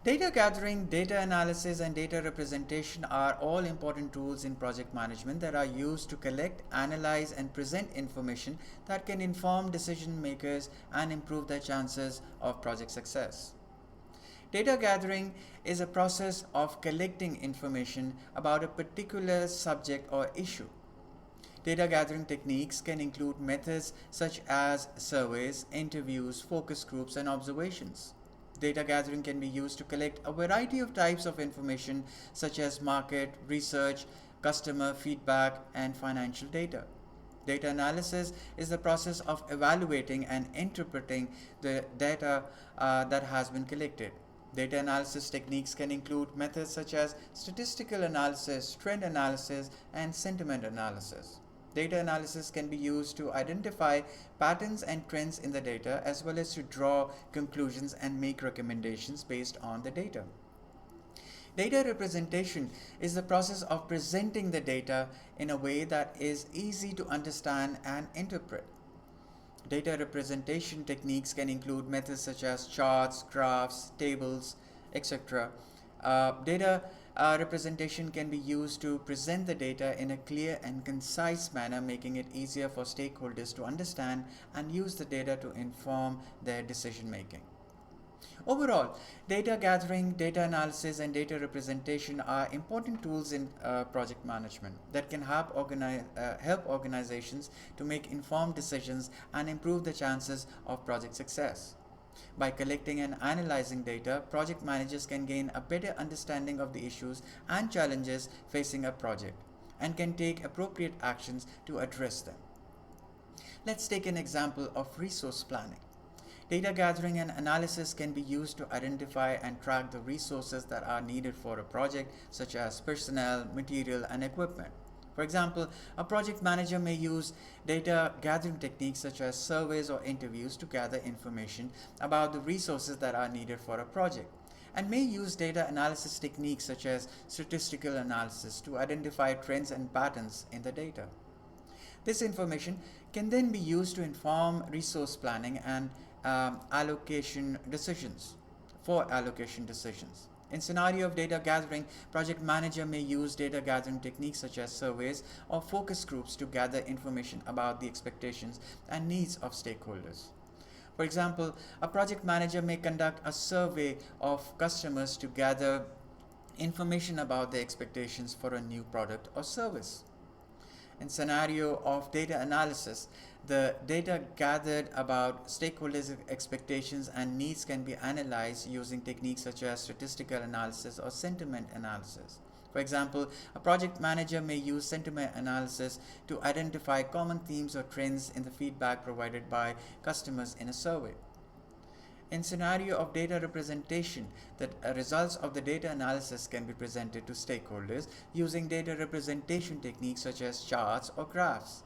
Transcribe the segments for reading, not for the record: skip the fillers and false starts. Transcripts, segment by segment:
Data gathering, data analysis, and data representation are all important tools in project management that are used to collect, analyze, and present information that can inform decision makers and improve their chances of project success. Data gathering is a process of collecting information about a particular subject or issue. Data gathering techniques can include methods such as surveys, interviews, focus groups, and observations. Data gathering can be used to collect a variety of types of information such as market, research, customer feedback, and financial data. Data analysis is the process of evaluating and interpreting the data that has been collected. Data analysis techniques can include methods such as statistical analysis, trend analysis, and sentiment analysis. Data analysis can be used to identify patterns and trends in the data as well as to draw conclusions and make recommendations based on the data. Data representation is the process of presenting the data in a way that is easy to understand and interpret. Data representation techniques can include methods such as charts, graphs, tables, etc. Data representation can be used to present the data in a clear and concise manner, making it easier for stakeholders to understand and use the data to inform their decision making. Overall, data gathering, data analysis, and data representation are important tools in project management that can help organizations to make informed decisions and improve the chances of project success. By collecting and analyzing data, project managers can gain a better understanding of the issues and challenges facing a project and can take appropriate actions to address them. Let's take an example of resource planning. Data gathering and analysis can be used to identify and track the resources that are needed for a project, such as personnel, material, and equipment. For example, a project manager may use data gathering techniques such as surveys or interviews to gather information about the resources that are needed for a project, and may use data analysis techniques such as statistical analysis to identify trends and patterns in the data. This information can then be used to inform resource planning and allocation decisions. In scenario of data gathering, project manager may use data gathering techniques such as surveys or focus groups to gather information about the expectations and needs of stakeholders. For example, a project manager may conduct a survey of customers to gather information about their expectations for a new product or service. In scenario of data analysis, the data gathered about stakeholders' expectations and needs can be analyzed using techniques such as statistical analysis or sentiment analysis. For example, a project manager may use sentiment analysis to identify common themes or trends in the feedback provided by customers in a survey. In scenario of data representation, the results of the data analysis can be presented to stakeholders using data representation techniques such as charts or graphs.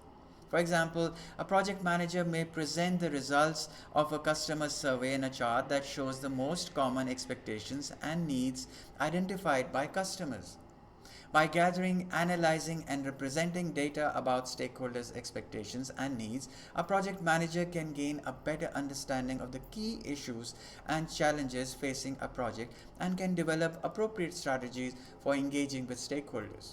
For example, a project manager may present the results of a customer survey in a chart that shows the most common expectations and needs identified by customers. By gathering, analyzing, and representing data about stakeholders' expectations and needs, a project manager can gain a better understanding of the key issues and challenges facing a project and can develop appropriate strategies for engaging with stakeholders.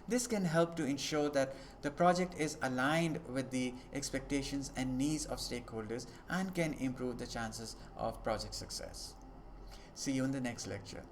This can help to ensure that the project is aligned with the expectations and needs of stakeholders and can improve the chances of project success. See you in the next lecture.